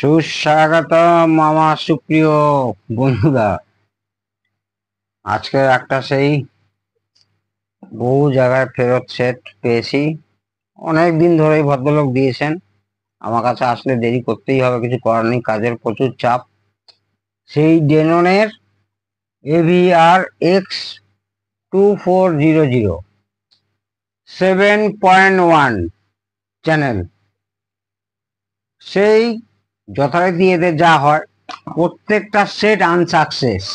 সুস্বাগতম আমার সুপ্রিয় বন্ধুরা। আজকে একটা সেই বহু জায়গায় ফেরত সেট পেয়েছি। অনেক দিন ধরেই ভদ্রলোক দিয়েছেন, আমার কাছে আসলে দেরি করতেই হবে, কিছু করার নেই, কাজের প্রচুর চাপ। সেই ডেননের AVR X2400 7.1 চ্যানেল, সেই যথারীতি এদের যা হয় প্রত্যেকটা সেট আনসাকসেস,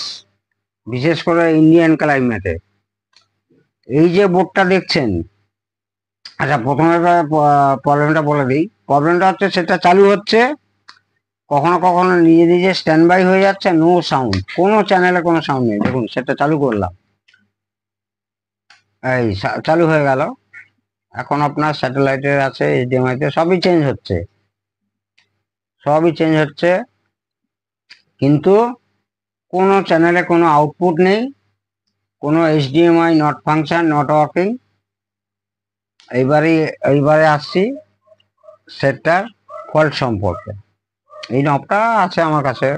বিশেষ করে ইন্ডিয়ান ক্লাইমেটে। এই যে বোর্ডটা দেখছেন, আচ্ছা প্রথমে প্রবলেমটা বলে দিই। প্রবলেমটা হচ্ছে সেটা চালু হচ্ছে, কখনো কখনো নিজে নিজে স্ট্যান্ড বাই হয়ে যাচ্ছে, নো সাউন্ড, কোনো চ্যানেলে কোনো সাউন্ড নেই। দেখুন সেটা চালু করলাম, এই চালু হয়ে গেল। এখন আপনার স্যাটেলাইটের আছে, HDMI তে সবই চেঞ্জ হচ্ছে, কিন্তু কোনো চ্যানেলে কোনো আউটপুট নেই, কোনো HDMI not function, not working. এইবারে আসছি সেটটার ফল্ট সম্পর্কে। এই নবটা আছে আমার কাছে,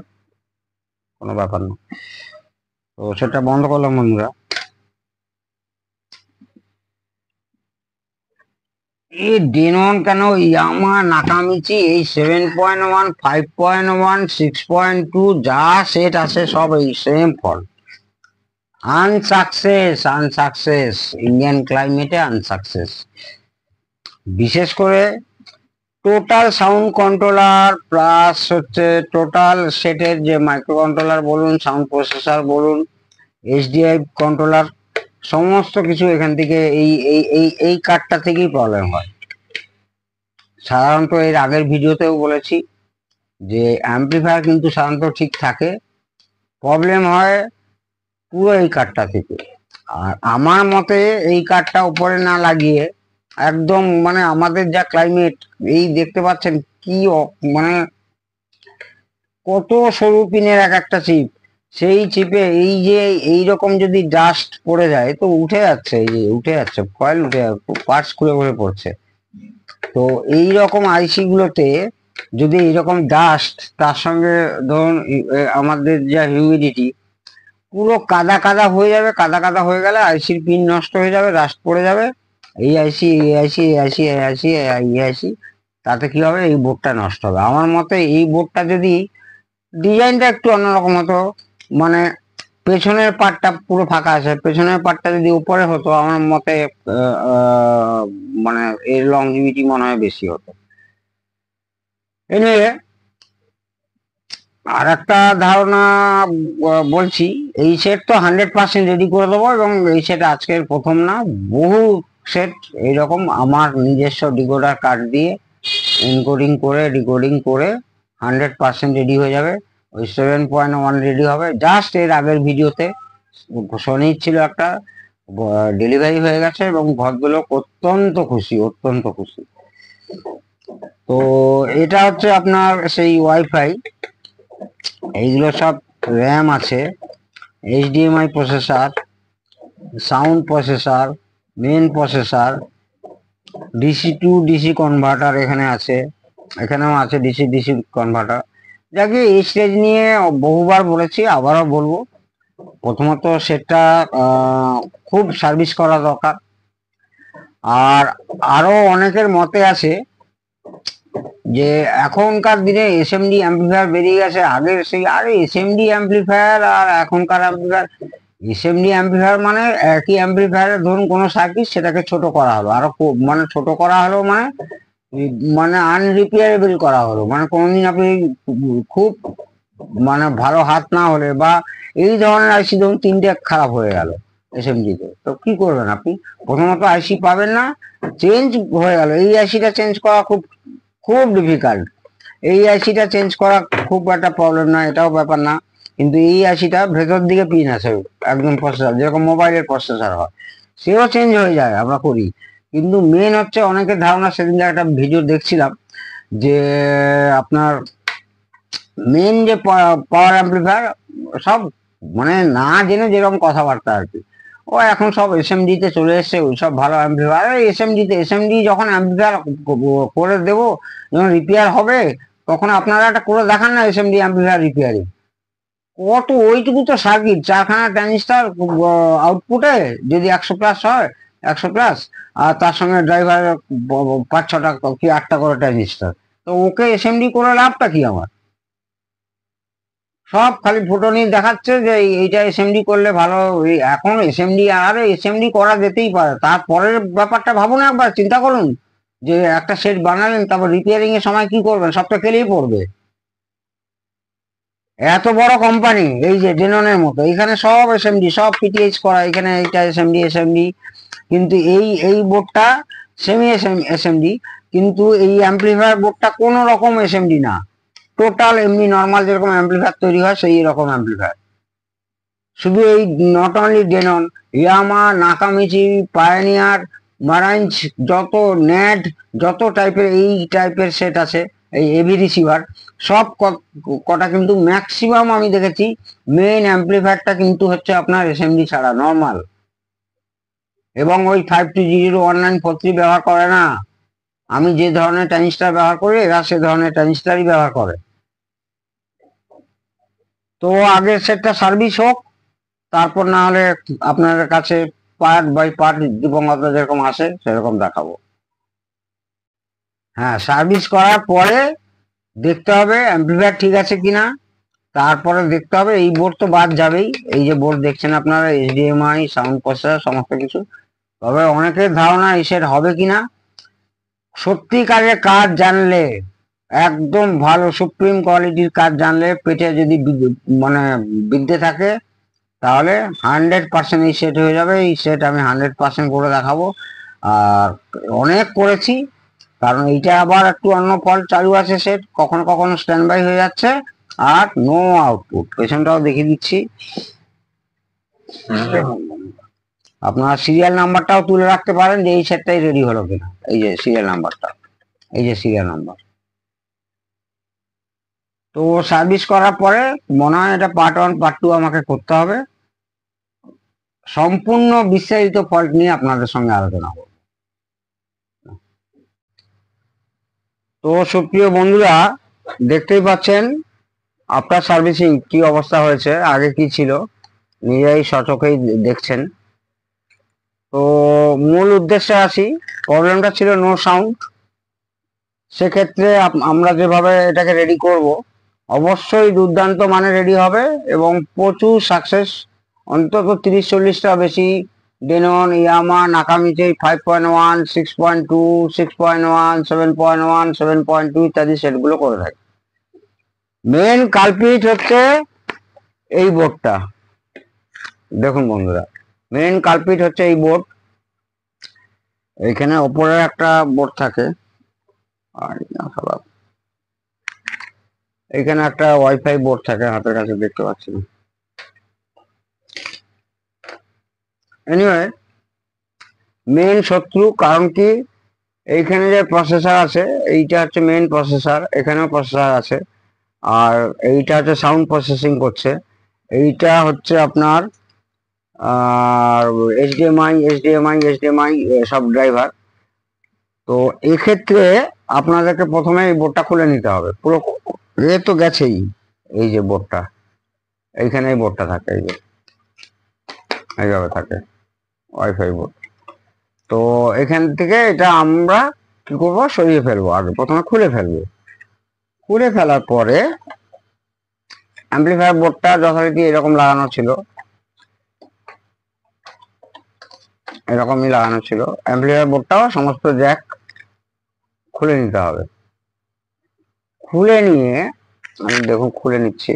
কোনো ব্যাপার না। তো সেটা বন্ধ করলাম বন্ধুরা। এই ডেনন কেন ইয়ামা নাকামিচি, এই 7.1, 5.1, 6.2 যা সেট আছে সব এই সেম ফল্ট। আনসাকসেস ইন্ডিয়ান ক্লাইমেটে আনসাকসেস। বিশেষ করে টোটাল সাউন্ড কন্ট্রোলার প্লাস হচ্ছে টোটাল সেটের যে মাইক্রো কন্ট্রোলার বলুন, সাউন্ড প্রসেসর বলুন, HDI কন্ট্রোলার, সমস্ত কিছু এখান থেকে এই কার্ডটা থেকেই প্রবলেম হয়। সাধারণত এর আগের ভিডিওতেও বলেছি যে অ্যাম্পলিফায়ার কিন্তু সাধারণত ঠিক থাকে, প্রবলেম হয় পুরো এই কার্ডটা থেকে। আর আমার মতে এই কার্ডটা উপরে না লাগিয়ে একদম, মানে আমাদের যা ক্লাইমেট, এই দেখতে পাচ্ছেন কি মানে কত সরু পিনের এক একটা চিপ, সেই চিপে এই যে এইরকম যদি ডাস্ট পড়ে যায় তো উঠে যাচ্ছে, এই যে উঠে যাচ্ছে, কয়েল উঠে যাচ্ছে, পার্টস খুলে খুলে পড়ছে। তো এই রকম আইসি গুলোতে যদি এইরকম ডাস্ট, তার সঙ্গে ধরুন আমাদের যা হিউমিডিটি, পুরো কাদা কাদা হয়ে যাবে। কাদা কাদা হয়ে গেলে আইসির পিন নষ্ট হয়ে যাবে, ডাস্ট পড়ে যাবে। এই আইসি, এই আইসি, এই আইসি, এই আইসি, এই আইসি, তাতে কি হবে, এই বোর্ডটা নষ্ট হবে। আমার মতে এই বোর্ডটা যদি ডিজাইনটা একটু অন্যরকম হতো, মানে পেছনের পার্টটা পুরো ফাঁকা আছে, পেছনের পার্টটা যদি উপরে হতো, আমার মতে মানে এর লংজিভিটি মনে হয় বেশি হতো। এনিওয়ে, আর একটা ধারণা বলছি, এই সেট তো 100% রেডি করে দেবো, এবং এই সেট আজকের প্রথম না, বহু সেট এইরকম আমার নিজস্ব ডিকোডার কার্ড দিয়ে এনকোডিং করে ডিকোডিং করে 100% রেডি হয়ে যাবে। ওই 7.1 রেডি হবে। জাস্ট এর আগের ভিডিওতে শনি ছিল একটা, ডেলিভারি হয়ে গেছে এবং ভদ্রলোক অত্যন্ত খুশি, অত্যন্ত খুশি। তো এটা হচ্ছে আপনার সেই ওয়াইফাই, এইগুলো সব র্যাম আছে, HDMI processor, sound processor, main processor, DC to DC converter এখানে আছে, এখানেও আছে DC DC কনভার্টার। যাকে এই স্টেজ নিয়ে বহুবার বলেছি, আবারও বলবো, প্রথমত সেটা খুব সার্ভিস করা দরকার। আর আরো অনেকের মতে আছে যে এখনকার দিনে SMD অ্যাম্পলিফায়ার বেরিয়ে গেছে, আগের সেই আরে SMD অ্যাম্পলিফায়ার আর এখনকার অ্যাম্পলিফায়ার, SMD অ্যাম্পলিফায়ার মানে একই অ্যাম্পলিফায়ারের ধরুন কোনো সার্কিট, সেটাকে ছোট করা হলো, আরো মানে ছোট করা হলো, মানে মানে আনরিপেয়ারেবল করা হলো। মানে কোনোদিন আপনি খুব মানে ভালো হাত না হলে বা এই ধরনের আইসি ধরুন 3টে খারাপ হয়ে গেল SMD তে, তো কি করবেন আপনি? প্রথমত আইসি পাবেন না, চেঞ্জ হয়ে গেল, এই আইসিটা চেঞ্জ করা খুব খুব ডিফিকাল্ট। এই আইসিটা চেঞ্জ করা খুব একটা প্রবলেম না, এটাও ব্যাপার না, কিন্তু এই আইসিটা ভেতর দিকে পিন আছে, একদম প্রসেসর, যেরকম মোবাইলের প্রসেসর হয়, সেও চেঞ্জ হয়ে যায়, আমরা করি। কিন্তু মেন হচ্ছে অনেকের ধারণা, সেদিন একটা ভিডিও দেখছিলাম যে আপনার মেন যে পাওয়ার অ্যাম্পলিফায়ার সব, মানে না জেনে যেরকম কথাবার্তা আর কি, ও এখন সব SMD তে চলে এসছে, ওই সব ভালো অ্যাম্পলিফায়ার। SMD যখন অ্যাম্পলিফায়ার করে দেবো, যখন রিপেয়ার হবে, তখন আপনারা একটা করে দেখান না এসএমডি অ্যাম্পলিফায়ার রিপেয়ারিং। কত ওইটুকু তো সার্কিট, 4খানা ট্রানজিস্টার আউটপুটে যদি 100+ হয়, 100+, আর তার সঙ্গে ড্রাইভার 5-6টা কি 8টা করে ট্রানজিস্টার, তো ওকে এসএমডি করে লাভটা কি আমার? সব খালি ফুটনি দেখাচ্ছে যে এইটা এসএমডি করলে ভালো। এখন এসএমডি, আরে এসএমডি করা যেতেই পারে, তারপরের ব্যাপারটা ভাবুন একবার, চিন্তা করুন যে একটা সেট বানালেন, তারপর রিপেয়ারিং এর সময় কি করবেন, সবটা কেলেই পড়বে। এত বড় কোম্পানি এই যে ডেননের মতো, এখানে সব এসএমডি, সব পিটিএইচ করা, এখানে এইটা এসএমডি এসএমডি, কিন্তু এই বোর্ডটা সেমি এসএমডি, কিন্তু এই অ্যাম্পলিফায়ার বোর্ডটা কোনো রকম এসএমডি না, টোটাল এমনি নর্মাল যেরকম অ্যাম্পলিফায়ার তৈরি হয় সেই রকম অ্যাম্পলিফায়ার। শুধু এই not only Denon, Yamaha, Nakamichi, Pioneer, Marantz, যত নেট, যত টাইপের এই টাইপের সেট আছে, এই এবি রিসিভার, সব কটা কিন্তু ম্যাক্সিমাম আমি দেখেছি মেইন অ্যাম্পলিফায়ারটা কিন্তু হচ্ছে আপনার এসএমডি ছাড়া নর্মাল, এবং ওই 52001943 ব্যবহার করে না। আমি যে ধরনের ট্রানজিস্টার ব্যবহার করি, এরা সে ধরনের ট্রানজিস্টারই ব্যবহার করে। তো আগে সেটটা সার্ভিস হোক, তারপর না হলে আপনার কাছে পার্ট বাই পার্ট দিবঙ্গতা যেরকম আসে সেরকম দেখাবো। হ্যাঁ, সার্ভিস করার পরে দেখতে হবে অ্যাম্পলিফায়ার ঠিক আছে কিনা, তারপরে দেখতে হবে এই বোর্ড তো বাদ যাবেই, এই যে বোর্ড দেখছেন আপনারা, এইচডিএমআই, সাউন্ড প্রসেসর, সমস্ত কিছু। তবে অনেকের ধারণা এই সেট হবে কিনা, সত্যিকারের কাজ জানলে, একদম ভালো সুপ্রিম কোয়ালিটির কাজ জানলে, পেটে যদি মানে বিদ্যে থাকে, তাহলে 100% এই সেট হয়ে যাবে। এই সেট আমি 100% করে দেখাবো, আর অনেক করেছি, কারণ এইটা আবার একটু অন্য ফল্ট চালু আছে, সেট কখনো কখনো স্ট্যান্ড বাই হয়ে যাচ্ছে, আর নো আউটপুট। পেছনটাও দেখিয়ে দিচ্ছি, আপনার সিরিয়াল নাম্বারটাও তুলে রাখতে পারেন যে এই সেটটাই রেডি হলো কিনা, এই যে সিরিয়াল নাম্বারটা, এই যে সিরিয়াল নাম্বার। তো সার্ভিস করার পরে মনে হয় এটা পার্ট 1 পার্ট 2 আমাকে করতে হবে, সম্পূর্ণ বিস্তারিত ফল্ট নিয়ে আপনাদের সঙ্গে আলোচনা করব। তো সুপ্রিয় বন্ধুরা, দেখতেই পাচ্ছেন আফটার সার্ভিসিং কি অবস্থা হয়েছে, আগে কি ছিল নিজেই সচক্ষেই দেখছেন। তো মূল উদ্দেশ্যে আসি, প্রবলেমটা ছিল নো সাউন্ড। সেক্ষেত্রে আমরা যেভাবে এটাকে রেডি করব, অবশ্যই দুর্দান্ত মানে রেডি হবে এবং প্রচুর সাকসেস, অন্তত 30-40টা বেশি ডেনন, ইয়ামা, নাকামিচি 5.1, 6.2, 6.1, 7.1, 7.2 ইত্যাদি সেটগুলো করে থাকে। মেন কালপ্রিট হচ্ছে এই বোর্ডটা, দেখুন বন্ধুরা, মেন কালপ্রিট হচ্ছে এই বোর্ড। এখানে ওপরে একটা বোর্ড থাকে, আর এখানে একটা ওয়াইফাই বোর্ড থাকে, হাতের কাছে দেখতে পাচ্ছি না। এনিওয়ে, মেন শত্রু, কারণ কি এইখানে যে প্রসেসর আছে, এইটা হচ্ছে মেন প্রসেসর, এখানেও প্রসেসর আছে, আর এইটা হচ্ছে সাউন্ড প্রসেসিং করছে, এইটা হচ্ছে আপনার এইচডিএমআই সব ড্রাইভার। তো এক্ষেত্রে আপনাদেরকে প্রথমে এই বোর্ডটা খুলে নিতে হবে, পুরো এ তো গেছেই, এই যে বোর্ডটা, এইখানে এই বোর্ডটা থাকে, এই যে এইভাবে থাকে ওয়াইফাই বোর্ড। তো এখান থেকে এটা আমরা কি করবো, সরিয়ে ফেলবো, আগে প্রথমে খুলে ফেলবো। খুলে ফেলার পরে অ্যাম্পলিফায়ার বোর্ডটা যথারীতি এরকম লাগানো ছিল, এরকমই লাগানো ছিল। অ্যাম্পলিফায়ার বোর্ডটাও সমস্ত জ্যাক খুলে নিতে হবে। খুলে নিয়ে আমি দেখুন খুলে নিচ্ছি,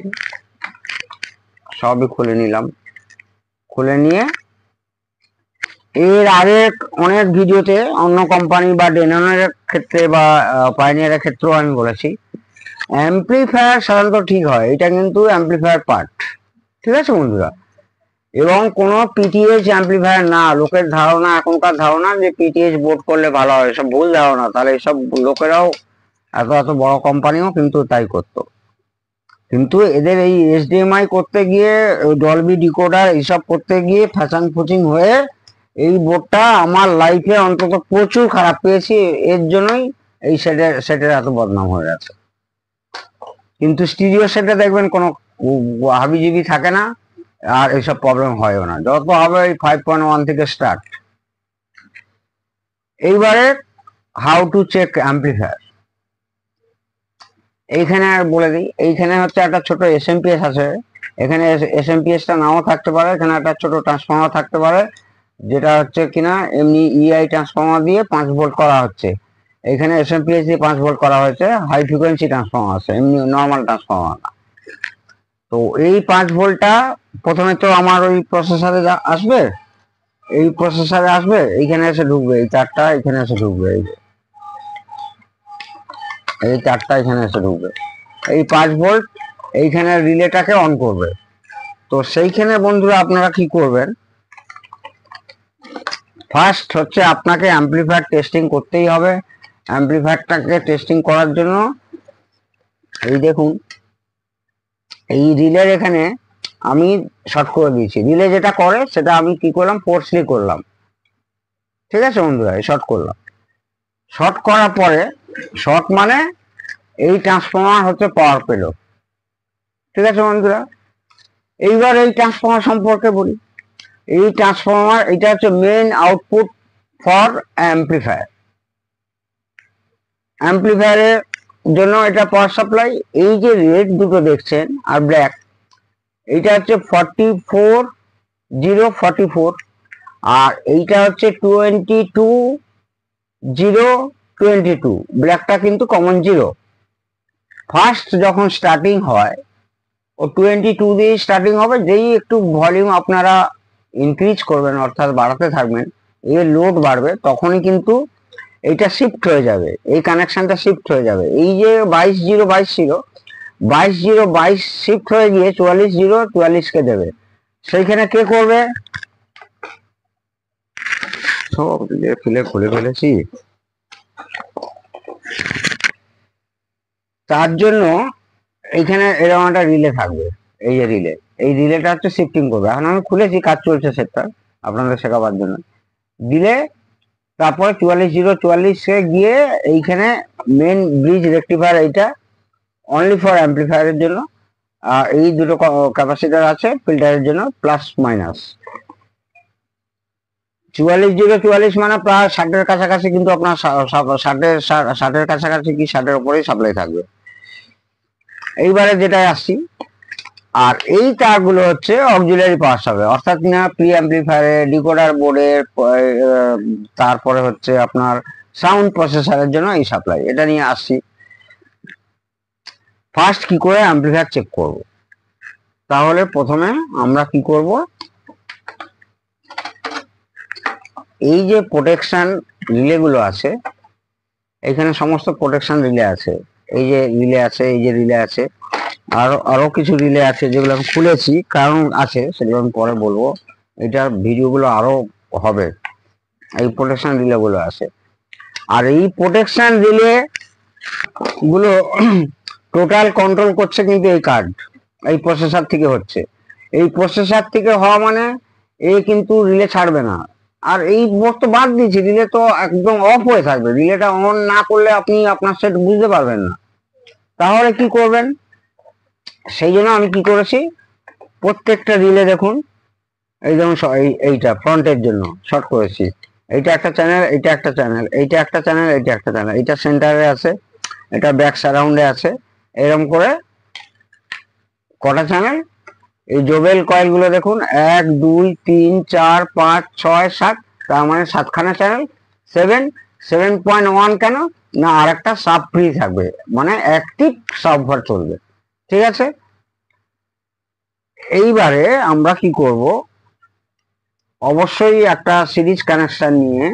সবই খুলে নিলাম। খুলে নিয়ে এর আগে অনেক ভিডিওতে অন্য কোম্পানি বা ডেননের ক্ষেত্রে বা পাইনিয়ারের ক্ষেত্রেও আমি বলেছি, অ্যাম্পলিফায়ার সাধারণত ঠিক হয়, এটা কিন্তু অ্যাম্পলিফায়ার পার্ট, ঠিক আছে বন্ধুরা। এবং কোনো পিটিএইচ অ্যাম্পলিফায়ার না, লোকের ধারণা, এখনকার ধারণা যে পিটিএইচ বোর্ড করলে ভালো হয়, সব ভুল ধারণা। তাহলে এসব লোকেরাও, এত এত বড় কোম্পানিও কিন্তু তাই করতো, কিন্তু এদের এই এইচডিএমআই করতে গিয়ে, ডলবি ডিকোডার এইসব করতে গিয়ে ফ্যাশন ফুচিং হয়ে এই বোর্ডটা আমার লাইফে অন্তত প্রচুর খারাপ পেয়েছি, এর জন্যই এই সেটের এত বদনাম হয়ে গেছে। কিন্তু স্টিরিও সেটে দেখবেন কোনো হাবিজিবি থাকে না, আর এইসব প্রবলেম হয়ও না, যত হবে ওই 5.1 থেকে স্টার্ট। এইবারে হাউ টু চেক অ্যাম্পলিফায়ার, এইখানে বলে দিই, এইখানে হচ্ছে একটা ছোট এসএমপিএস আছে, এখানে এসএমপিএসটা নাও থাকতে পারে, এখানে একটা ছোট ট্রান্সফর্মার থাকতে পারে, যেটা হচ্ছে কিনা এমনি ইআই ট্রান্সফর্মার দিয়ে 5 ভোল্ট করা হচ্ছে, এখানে এসএমপিএস দিয়ে 5 ভোল্ট করা হয়েছে, হাই ফ্রিকোয়েন্সি ট্রান্সফর্মার আছে, এমনি নর্মাল ট্রান্সফর্মার না। তো এই 5 ভোল্টটা প্রথমে তো আমার ওই প্রসেসরে আসবে, এই প্রসেসরে আসবে, এইখানে এসে ঢুকবে, এই তারটা এখানে এসে ঢুকবে, এই তারটা এখানে এসে ঢুকবে, এই 5 ভোল্ট এইখানে রিলেটাকে অন করবে। তো সেইখানে বন্ধুরা আপনারা কি করবেন, ফার্স্ট হচ্ছে আপনাকে অ্যাম্পলিফায়ার টেস্টিং করতেই হবে। অ্যাম্পলিফায়ারটাকে টেস্টিং করার জন্য এই দেখুন, এই রিলের এখানে আমি শর্ট করে দিয়েছি, রিলে যেটা করে সেটা আমি কি করলাম, ফোর্সলি করলাম, ঠিক আছে বন্ধুরা, শর্ট করলাম। শর্ট করার পরে, শর্ট মানে এই ট্রান্সফর্মার হচ্ছে পাওয়ার পেল, ঠিক আছে বন্ধুরা। এইবার এই ট্রান্সফর্মার সম্পর্কে বলি, এই ট্রান্সফর্মার এটা হচ্ছে মেইন আউটপুট ফর অ্যাম্পলিফায়ার, অ্যাম্পলিফায়ারের জন্য এটা পাওয়ার সাপ্লাই। এই যে রেড দুটো দেখছেন আর ব্ল্যাক, এইটা হচ্ছে 44 044, আর এইটা হচ্ছে 22 022, ব্ল্যাকটা কিন্তু কমন 0। ফার্স্ট যখন স্টার্টিং হয় ও 22 দিয়ে স্টার্টিং হবে, যেই একটু ভলিউম আপনারা ইনক্রিজ করবেন অর্থাৎ বাড়াতে থাকবেন, এর লোড বাড়বে, তখনই কিন্তু এইটা শিফট হয়ে যাবে, এই কানেকশনটা শিফট হয়ে যাবে। এই যে 22 0 22 ছিল, 22 0 22 শিফট হয়ে গিয়ে 44 0 44 কে দেবে। সেইখানে কে করবে, সব খুলে ফেলেছি, তার জন্য এইখানে এরকম একটা রিলে থাকবে, এই যে রিলে, এই রিলেটা হচ্ছে শিফটিং করবে। এখন আমি খুলেছি, কাজ চলছে সেটটা আপনাদের শেখাবার জন্য, দিলে তারপরে 44 0 44 গিয়ে এইখানে মেন ব্রিজ রেক্টিফায়ার, এইটা অনলি ফর অ্যাম্পলিফায়ারের জন্য, আর এই দুটো ক্যাপাসিটার আছে ফিল্টারের জন্য, প্লাস মাইনাস। 44 0 44 মানে প্রায় 60-এর কাছাকাছি, কিন্তু আপনার 60-এর কাছাকাছি কি 60-এর উপরেই সাপ্লাই থাকবে। এইবারে যেটাই আসছি, আর এই তারগুলো হচ্ছে অক্সিলারি পাওয়ার সাপ্লাই, অর্থাৎ না প্রি অ্যাম্পলিফায়ারে, ডিকোডার বোর্ডের, তারপরে হচ্ছে আপনার সাউন্ড প্রসেসরের জন্য এই সাপ্লাই, এটা নিয়ে আসছি। ফার্স্ট কি করে অ্যাম্পলিফায়ার চেক করব, তাহলে প্রথমে আমরা কি করব, এই যে প্রোটেকশন রিলে গুলো আছে, এখানে সমস্ত প্রোটেকশন রিলে আছে, এই যে রিলে আছে, এই যে রিলে আছে, আরো কিছু রিলে আছে যেগুলো আমি খুলেছি, কারণ আছে সেগুলো আমি পরে বলবো, এটার ভিডিওগুলো আরো হবে। এই প্রোটেকশন রিলে গুলো আছে, আর এই প্রোটেকশন রিলে গুলো টোটাল কন্ট্রোল করছে কিন্তু এই কার্ড, এই প্রসেসর থেকে হচ্ছে, এই প্রসেসর থেকে হওয়া মানে এ কিন্তু রিলে ছাড়বে না। আর এই বোর্ড তো বাদ দিয়েছি, রিলে তো একদম অফ হয়ে থাকবে, রিলেটা অন না করলে আপনি আপনার সেট বুঝতে পারবেন না। তাহলে কি করবেন, সেই জন্য আমি কি করেছি, প্রত্যেকটা রিলে দেখুন, এই যেমন এইটা ফ্রন্টের জন্য শর্ট করেছি, এইটা একটা চ্যানেল, এইটা একটা চ্যানেল, এইটা একটা চ্যানেল, এইটা একটা চ্যানেল, এইটা সেন্টারে আছে, এটা ব্যাক সারাউন্ডে আছে, এরকম করে কটা চ্যানেল, এই জোবেল কয়েল গুলো দেখুন, 1 2 3 4 5 6 7, তার মানে 7খানা চ্যানেল, 7.1 কেন না, আর একটা সাব ফ্রি থাকবে, মানে অ্যাক্টিভ সাবভার চলবে, ঠিক আছে। এইবারে আমরা কি করব, অবশ্যই একটা সিরিজ কানেকশন নিয়ে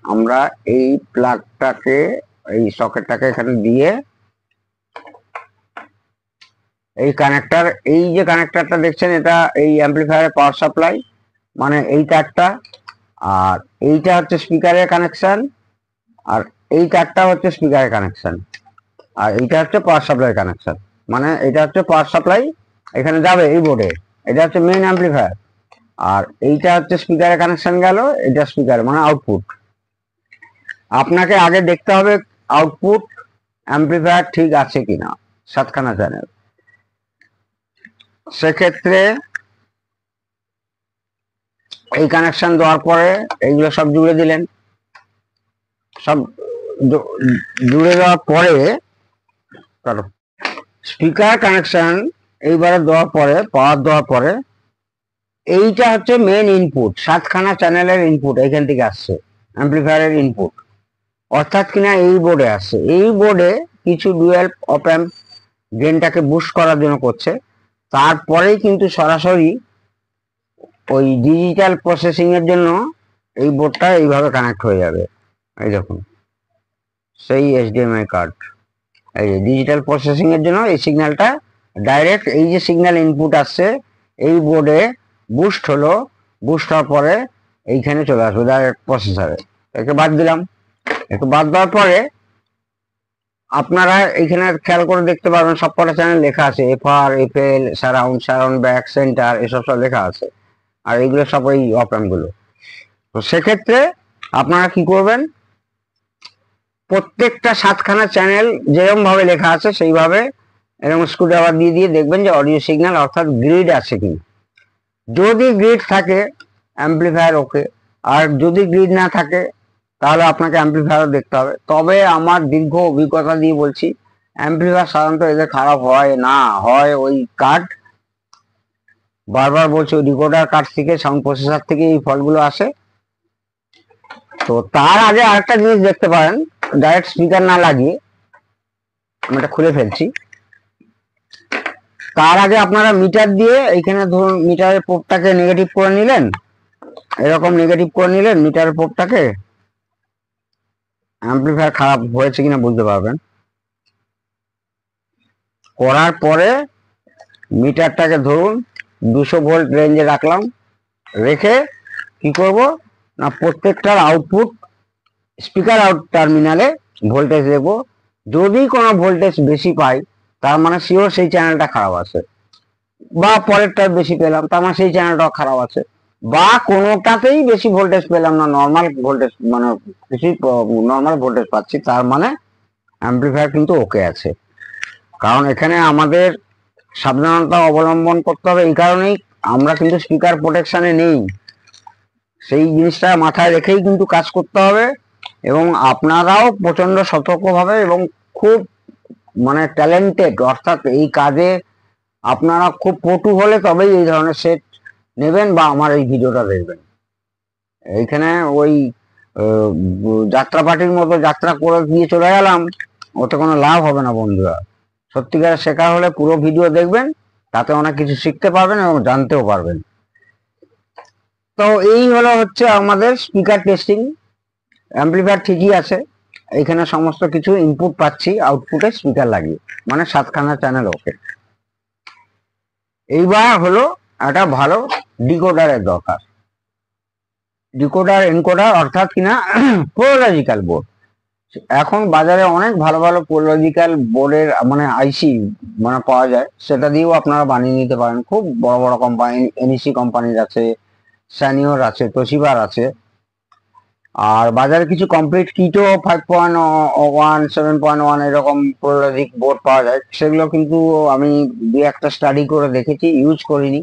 আমরা এই প্লাগটাকে, এই সকেটটাকে এখানে দিয়ে, এই কানেক্টর, এই যে কানেক্টরটা দেখছেন, এটা এই অ্যাম্পলিফায়ারের পাওয়ার সাপ্লাই, মানে এই তারটা, আর এইটা হচ্ছে স্পিকারের কানেকশন, আর এই তারটা হচ্ছে স্পিকারের কানেকশন, আর এইটা হচ্ছে পাওয়ার সাপ্লাই কানেকশন, মানে এটা হচ্ছে পাওয়ার সাপ্লাই এখানে যাবে এই বোর্ডে, এটা হচ্ছে মেইন অ্যাম্পলিফায়ার, আর এইটা হচ্ছে স্পিকারের কানেকশন গেল, এটা স্পিকার মানে আউটপুট। আপনাকে আগে দেখতে হবে আউটপুট অ্যাম্পলিফায়ার ঠিক আছে কিনা, সাতখানা চ্যানেল। সেক্ষেত্রে এই কানেকশন দেওয়ার পরে এইগুলো সব জুড়ে দিলেন, সব জুড়ে দেওয়ার পরে স্পিকার কানেকশন এইবারে দেওয়ার পরে, পাওয়ার দেওয়ার পরে, এইটা হচ্ছে মেন ইনপুট, সাতখানা চ্যানেলের ইনপুট এইখান থেকে আসছে, অ্যাম্পলিফায়ারের ইনপুট, অর্থাৎ কিনা এই বোর্ডে আসছে। এই বোর্ডে কিছু ডুয়াল অপ অ্যাম্প গেনটাকে বুস্ট করার জন্য করছে, তারপরেই কিন্তু সরাসরি ওই ডিজিটাল প্রসেসিং এর জন্য এই বোর্ডটা এইভাবে কানেক্ট হয়ে যাবে। এই দেখুন সেই এইচডিএমআই কার্ড, এই ডিজিটাল প্রসেসিং এর জন্য এই সিগন্যালটা ডাইরেক্ট, এই যে সিগন্যাল ইনপুট আসছে এই বোর্ডে বুস্ট হলো, বুস্ট হওয়ার পরে এইখানে চলে আসবে ডাইরেক্ট প্রসেসরে। একে বাদ দিলাম, একটু বাদ দেওয়ার পরে আপনারা এইখানে খেয়াল করে দেখতে পারবেন সবকটা চ্যানেল লেখা আছে, FR, FL, surround, surround back, centre, এসব সব লেখা আছে, আর এইগুলো সব ওই অপ অ্যাম্প গুলো। তো সেক্ষেত্রে আপনারা কি করবেন, প্রত্যেকটা সাতখানা চ্যানেল যেরকম ভাবে লেখা আছে সেইভাবে এরকম স্ক্রুড্রাইভার দিয়ে দিয়ে দেখবেন যে অডিও সিগন্যাল অর্থাৎ গ্রিড আছে কিনা। যদি গ্রিড থাকে অ্যাম্পলিফায়ার ওকে, আর যদি গ্রিড না থাকে তাহলে আপনাকে অ্যাম্পলিফায়ার দেখতে হবে। তবে আমার দীর্ঘ অভিজ্ঞতা দিয়ে বলছি, অ্যাম্পলিফায়ার সাধারণত এদের খারাপ হয় না, হয় ওই কার্ড, বারবার বলছি ওই ডিকোডার কার্ড থেকে, সাউন্ড প্রসেসর থেকে এই ফল্টগুলো আসে। তো তার আগে আরেকটা জিনিস দেখতে পারেন, ডাইরেক্ট স্পিকার না লাগিয়ে আমি এটা খুলে ফেলছি, তার আগে আপনারা মিটার দিয়ে এইখানে ধরুন মিটারের পোর্টটাকে নেগেটিভ করে নিলেন, এরকম নেগেটিভ করে নিলেন মিটারের পোর্টটাকে, অ্যাম্পলিফায়ার খারাপ হয়েছে কিনা বুঝতে পারবেন। করার পরে মিটারটাকে ধরুন 200 ভোল্ট রেঞ্জে রাখলাম, রেখে কি করব না প্রত্যেকটার আউটপুট স্পিকার আউট টার্মিনালে ভোল্টেজ দেবো। যদি কোনো ভোল্টেজ বেশি পাই তার মানে শিওর সেই চ্যানেলটা খারাপ আছে, বা পরেরটা বেশি পেলাম তার মানে সেই চ্যানেলটাও খারাপ আছে, বা কোনোটাতেই বেশি ভোল্টেজ পেলাম না, নর্মাল ভোল্টেজ মানে বেশি নর্মাল ভোল্টেজ পাচ্ছি, তার মানে অ্যাম্পলিফায়ার কিন্তু ওকে আছে। কারণ এখানে আমাদের সাবধানতা অবলম্বন করতে হবে, এই কারণেই আমরা কিন্তু স্পিকার প্রোটেকশনে নেই, সেই জিনিসটা মাথায় রেখেই কিন্তু কাজ করতে হবে। এবং আপনারাও প্রচন্ড সতর্কভাবে এবং খুব মানে ট্যালেন্টেড, অর্থাৎ এই কাজে আপনারা খুব পটু হলে তবেই এই ধরনের সেট নেবেন বা আমার এই ভিডিওটা দেখবেন। এইখানে ওই যাত্রা পার্টির মতো যাত্রা করে দিয়ে চলে গেলাম, ওতে কোনো লাভ হবে না বন্ধুরা। সত্যিকার শেখা হলে পুরো ভিডিও দেখবেন, তাতে অনেক কিছু শিখতে পারবেন এবং জানতেও পারবেন। তো এই হলো হচ্ছে আমাদের স্পিকার টেস্টিং। অ্যাম্পলিফায়ার ঠিকই আছে, এখানে সমস্ত কিছু ইনপুট পাচ্ছি আউটপুটে স্পিকার লাগিয়ে, মানে সাতখানা চ্যানেল ওকে। এইবার হলো একটা ভালো ডিকোডারের দরকার, ডিকোডার এনকোডার অর্থাৎ কিনা প্রোলজিক্যাল বোর্ড। এখন বাজারে অনেক ভালো ভালো প্রোলজিক্যাল বোর্ডের মানে আইসি মানে পাওয়া যায়, সেটা দিয়েও আপনারা বানিয়ে নিতে পারেন। খুব বড় বড় কোম্পানি, এনইসি কোম্পানির আছে, স্যানিওর আছে, তোশিবার আছে, আর বাজারে কিছু কমপ্লিট কিটও 5.1, 7.1 এরকম প্রোলজিক বোর্ড পাওয়া যায়। সেগুলো কিন্তু আমি দু একটা স্টাডি করে দেখেছি, ইউজ করিনি,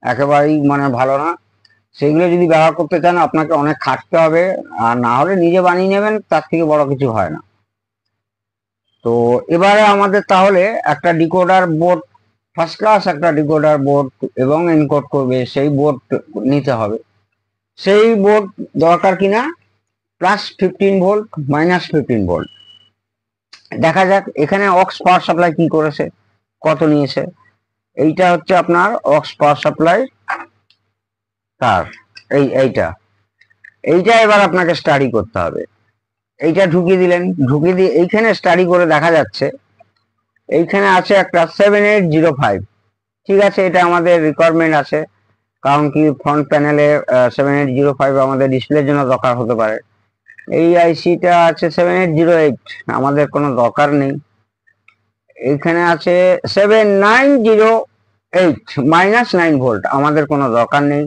একেবারেই মানে ভালো না। সেগুলো যদি ব্যবহার করতে চান আপনাকে অনেক খাটতে হবে, আর না হলে নিজে বানিয়ে নেবেন, তার থেকে বড় কিছু হয় না। তো এবারে আমাদের তাহলে একটা ডিকোডার বোর্ড, ফার্স্ট ক্লাস একটা ডিকোডার বোর্ড এবং এনকোড করবে সেই বোর্ড নিতে হবে। সেই বোর্ড দরকার কিনা +15 ভোল্ট, -15 ভোল্ট। দেখা যাক এখানে অক্স পাওয়ার সাপ্লাই কি করেছে, কত নিয়েছে। এইটা হচ্ছে আপনার অক্স পাওয়ার সাপ্লাই তার, এইটা এবার আপনাকে স্টাডি করতে হবে। এইটা ঢুকিয়ে দিলেন, ঢুকিয়ে দিয়ে এইখানে স্টাডি করে দেখা যাচ্ছে এইখানে আছে একটা 7805। ঠিক আছে, এটা আমাদের রিকোয়ারমেন্ট আছে, কারণ কি ফ্রন্ট প্যানেলে 7805 আমাদের ডিসপ্লের জন্য দরকার হতে পারে। এই আইসিটা আছে 7808, আমাদের কোনো দরকার নেই। এইখানে আছে 7908 -9 ভোল্ট, আমাদের কোনো দরকার নেই।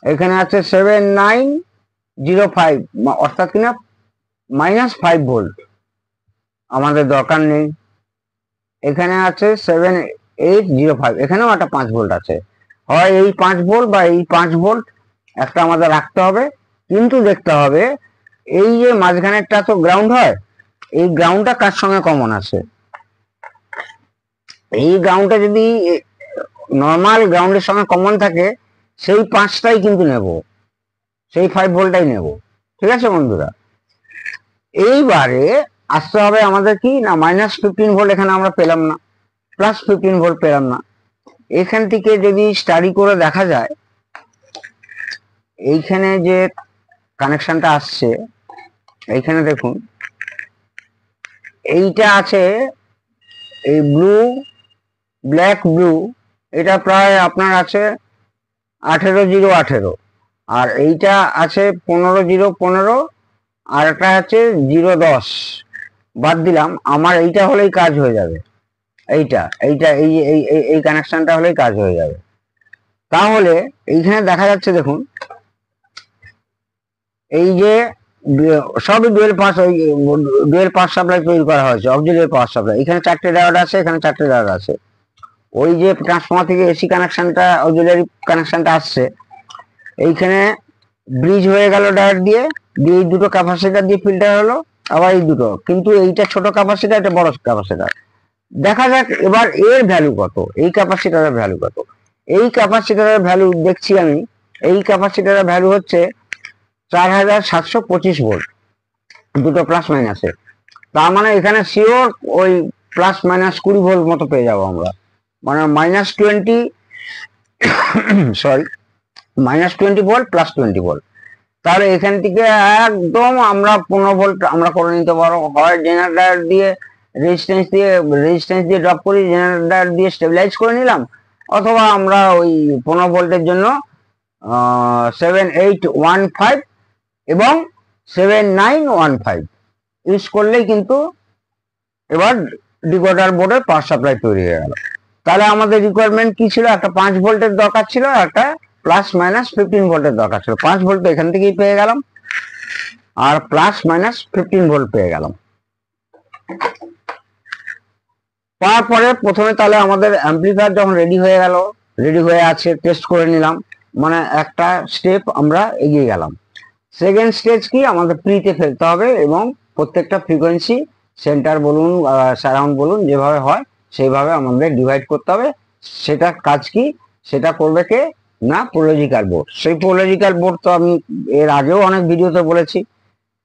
এখানে আছে 7905 অর্থাৎ কিনা -5 ভোল্ট, আমাদের দরকার নেই। এখানে আছে 7805, এখানেও একটা 5 ভোল্ট আছে। হয় এই 5 ভোল্ট বা এই 5 ভোল্ট একটা আমাদের রাখতে হবে, কিন্তু দেখতে হবে এই যে মাঝখানেরটা তো গ্রাউন্ড হয়, এই গ্রাউন্ডটা কার সঙ্গে কমন আছে। এই গ্রাউন্ডটা যদি নর্মাল গ্রাউন্ডের সঙ্গে কমন থাকে, সেই 5টাই কিন্তু নেব, সেই 5 ভোল্টটাই নেব। ঠিক আছে বন্ধুরা, এইবারে আসতে হবে আমাদের কি না, -15 ভোল্ট এখানে আমরা পেলাম না, +15 ভোল্ট পেলাম না। এখান থেকে যদি স্টাডি করে দেখা যায়, এইখানে যে কানেকশনটা আসছে, এইখানে দেখুন এইটা আছে, এই ব্লু ব্ল্যাক ব্লু, এটা প্রায় আপনার আছে 18018, আর এইটা আছে 15015, আর একটা আছে 010। বাদ দিলাম, আমার এইটা হলেই কাজ হয়ে যাবে, এইটা এইটা এই এই এই কানেকশনটা হলেই কাজ হয়ে যাবে। তাহলে এইখানে দেখা যাচ্ছে দেখুন, এই যে সবই ডুয়েল পাস সাপ্লাই তৈরি করা হয়েছে, অক্সিলারি পাওয়ার সাপ্লাই। এখানে 4টে ডায়োড আছে, এখানে 4টে ডায়োড আছে। ওই যে ট্রান্সফর্মার থেকে এসি কানেকশনটা, অক্সিলারি কানেকশনটা আসছে, এইখানে ব্রিজ হয়ে গেল ডায়োড দিয়ে, এই দুটো ক্যাপাসিটার দিয়ে ফিল্টার হলো, আবার এই দুটো, কিন্তু এইটা ছোট ক্যাপাসিটার, এটা বড় ক্যাপাসিটার। দেখা যাক এবার এর ভ্যালু কত, এই ক্যাপাসিটারের ভ্যালু কত। এই ক্যাপাসিটারের ভ্যালু দেখছি আমি, এই ক্যাপাসিটারের ভ্যালু হচ্ছে 4725 ভোল্ট, দুটো প্লাস মাইনাসে। তার মানে এখানে শিওর ওই +-20 ভোল্ট মতো পেয়ে যাবো আমরা, মানে -20, সরি, -20 ভোল্ট +20 ভোল্ট। তাহলে এখান থেকে একদম আমরা 15 ভোল্ট আমরা করে নিতে পারবো, হয় জেনারেটর দিয়ে রেজিস্ট্যান্স দিয়ে ড্রপ করি, জেনারেটর দিয়ে স্টেবিলাইজ করে নিলাম, অথবা আমরা ওই 15 ভোল্টের জন্য 7815 এবং 7915 ইউজ করলেই কিন্তু এবার ডিকোডার বোর্ডের পাওয়ার সাপ্লাই তৈরি হয়ে গেল। তাহলে আমাদের রিকোয়ারমেন্ট কি ছিল, একটা 5 ভোল্টের দরকার ছিল, একটা +-15 ভোল্টের দরকার ছিল। 5 ভোল্ট তো এখান থেকেই পেয়ে গেলাম, আর +-15 ভোল্ট পেয়ে গেলাম। পাওয়ার পরে প্রথমে তাহলে আমাদের অ্যাম্পলিফায়ার যখন রেডি হয়ে গেল, রেডি হয়ে আছে, টেস্ট করে নিলাম, মানে একটা স্টেপ আমরা এগিয়ে গেলাম। সেকেন্ড স্টেজ কি, আমাদের প্রিতে ফেলতে হবে এবং প্রত্যেকটা ফ্রিকোয়েন্সি সেন্টার বলুন, সারাউন্ড বলুন, যেভাবে হয় সেইভাবে আমাদের ডিভাইড করতে হবে। সেটা কাজ কি, সেটা করবে কে না, প্রোলজিক্যাল বোর্ড। সেই প্রোলজিক্যাল বোর্ড তো আমি এর আগেও অনেক ভিডিওতে বলেছি।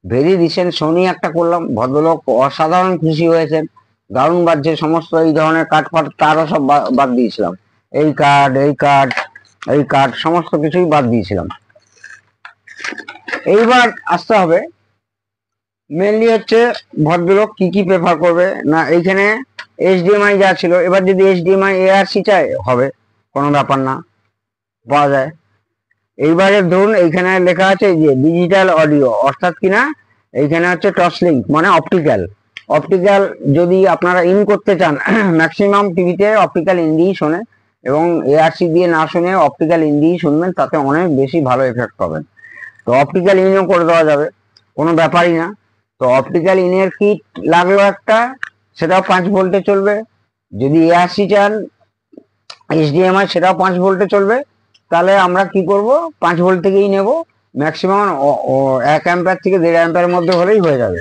ভেরি রিসেন্ট সোনি একটা করলাম, ভদ্রলোক অসাধারণ খুশি হয়েছেন, দারুণ বাজছে, সমস্ত এই ধরনের কাঠ ফাট তারও সব বাদ দিয়েছিলাম, এই কার্ড এই কার্ড এই কার্ড সমস্ত কিছুই বাদ দিয়েছিলাম। এইবার আসতে হবে মেনলি হচ্ছে ভদ্রলোক কি কি প্রেফার করবে না, এইখানে HDMI যা ছিল, এবার যদি HDMI ARC চাই হবে, কোনো ব্যাপার না, পাওয়া যায়। এইবারে ধরুন এইখানে লেখা আছে যে ডিজিটাল অডিও, অর্থাৎ কিনা এইখানে হচ্ছে টসলিঙ্ক, মানে অপটিক্যাল। অপটিক্যাল যদি আপনারা ইন করতে চান, ম্যাক্সিমাম টিভিতে অপটিক্যাল ইন দিয়েই শোনে, এবং ARC দিয়ে না শুনে অপটিক্যাল ইন দিয়েই শুনবেন, তাতে অনেক বেশি ভালো এফেক্ট পাবেন। তো অপটিক্যাল ইনও করে দেওয়া যাবে, কোনো ব্যাপারই না। তো অপটিক্যাল ইনের কিট লাগলো একটা, সেটাও 5 ভোল্টে চলবে। যদি ARC চান HDMI, সেটাও 5 ভোল্টে চলবে। তাহলে আমরা কি করব, 5 ভোল্ট থেকেই নেব, ম্যাক্সিমাম 1 অ্যাম্পিয়ার থেকে 1.5 অ্যাম্পিয়ারের মধ্যে হলেই হয়ে যাবে।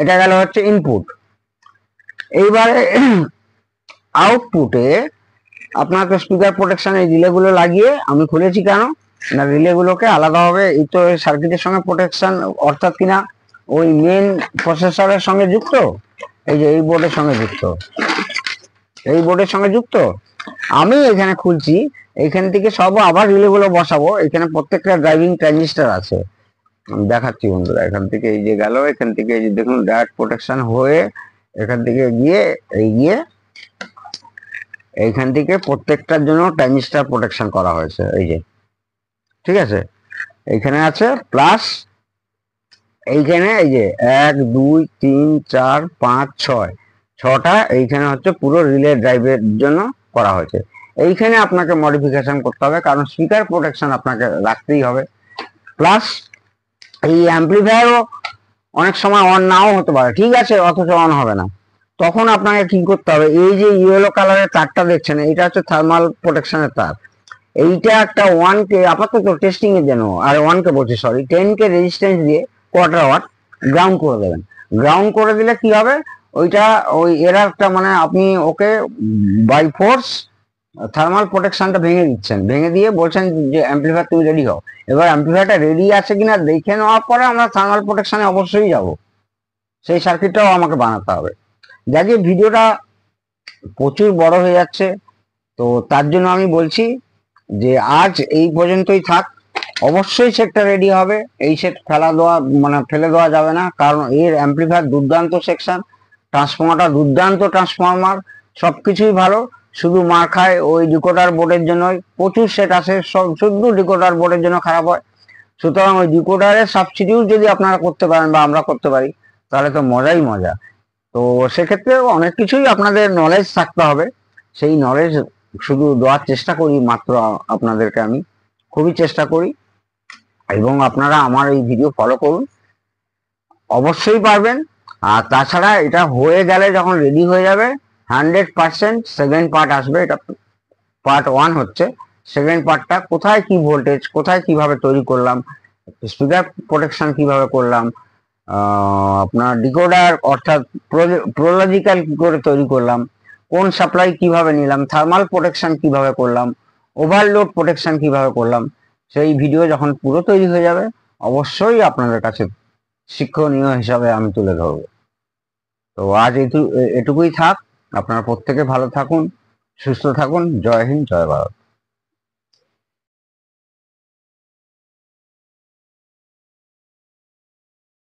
এটা গেল হচ্ছে ইনপুট। এইবারে আউটপুটে আপনার তো স্পিকার প্রোটেকশন, এই রিলেগুলো লাগিয়ে আমি খুলেছি কেন না, রিলেগুলোকে আলাদাভাবে এই তো সার্কিটের সঙ্গে প্রোটেকশন, অর্থাৎ কিনা ওই মেন প্রসেসরের সঙ্গে যুক্ত, এই যে এই বোর্ডের সঙ্গে যুক্ত, এই বোর্ডের সঙ্গে যুক্ত। আমি এখানে খুলছি, এইখান থেকে সব আবার রিলেগুলো বসাবো। এখানে প্রত্যেকটা ড্রাইভিং ট্রানজিস্টার আছে, আমি দেখাচ্ছি বন্ধুরা। এখান থেকে এই যে গেল, এখান থেকে এই যে দেখুন ডায়োড প্রোটেকশন হয়ে এখান থেকে গিয়ে এইখান থেকে প্রত্যেকটার জন্য ট্রানজিস্টার প্রোটেকশন করা হয়েছে, এই যে, ঠিক আছে। এইখানে আছে প্লাস, এইখানে এই যে 1 2 3 4 5 6, 6টা এইখানে হচ্ছে পুরো রিলে ড্রাইভের জন্য করা হয়েছে। এইখানে আপনাকে মডিফিকেশন করতে হবে, কারণ স্পিকার প্রোটেকশন আপনাকে রাখতেই হবে। প্লাস এই অ্যাম্পলিফায়ারও অনেক সময় অন নাও হতে পারে, ঠিক আছে, অথচ অন হবে না। তখন আপনাকে কি করতে হবে, এই যে ইয়েলো কালারের তারটা দেখছেন, এটা হচ্ছে থার্মাল প্রোটেকশনের তার। এইটা একটা 1K আপাতত টেস্টিং এর জন্য, আর 1K বলছি সরি, 10K রেজিস্ট্যান্স দিয়ে কোয়ার্টার ওয়াট গ্রাউন্ড করে দেবেন। গ্রাউন্ড করে দিলে কি হবে, ওইটা ওই এরা একটা মানে আপনি ওকে বাই ফোর্স থার্মাল প্রোটেকশনটা ভেঙে দিচ্ছেন, ভেঙে দিয়ে বলছেন যে অ্যাম্পলিফায়ার তুমি রেডি হও। এবার অ্যাম্পলিফায়ারটা রেডি আছে কিনা দেখে নেওয়ার পরে আমরা থার্মাল প্রোটেকশনে অবশ্যই যাব, সেই সার্কিটটাও আমাকে বানাতে হবে। যাকে ভিডিওটা প্রচুর বড় হয়ে যাচ্ছে, তো তার জন্য আমি বলছি যে আজ এই পর্যন্তই থাক। অবশ্যই সেটটা রেডি হবে, এই সেট ফেলে দেওয়া যাবে না, কারণ এর অ্যাম্পলিফায়ার দুর্দান্ত সেকশন, ট্রান্সফর্মারটা দুর্দান্ত ট্রান্সফর্মার, সবকিছুই ভালো, শুধু মার খায় ওই ডিকোডার বোর্ডের জন্যই। প্রচুর সেট আছে সব শুধু ডিকোডার বোর্ডের জন্য খারাপ হয়। সুতরাং ওই ডিকোডারের সাবস্টিটিউট যদি আপনারা করতে পারেন বা আমরা করতে পারি, তাহলে তো মজাই মজা। তো সেক্ষেত্রে অনেক কিছুই আপনাদের নলেজ থাকতে হবে, সেই নলেজ শুধু দেওয়ার চেষ্টা করি মাত্র আপনাদেরকে, আমি খুবই চেষ্টা করি। এবং আপনারা আমার এই ভিডিও ফলো করুন, অবশ্যই পারবেন। আর তাছাড়া এটা হয়ে গেলে যখন রেডি হয়ে যাবে 100% সেকেন্ড পার্ট আসবে। এটা পার্ট 1 হচ্ছে, সেকেন্ড পার্টটা কোথায় কি ভোল্টেজ, কোথায় কিভাবে তৈরি করলাম, স্পিকার প্রোটেকশন কিভাবে করলাম, আপনার ডিকোডার অর্থাৎ প্রোলজিক্যাল কি করে তৈরি করলাম, কোন সাপ্লাই কিভাবে নিলাম, থার্মাল প্রোটেকশন কিভাবে করলাম, ওভারলোড প্রোটেকশন কিভাবে করলাম, সেই ভিডিও যখন পুরো তৈরি হয়ে যাবে অবশ্যই আপনাদের কাছে শিক্ষণীয় হিসাবে আমি তুলে ধরবো। তো আজ এটুকুই থাক। আপনারা প্রত্যেকে ভালো থাকুন, সুস্থ থাকুন। জয় হিন্দ, জয় ভারত।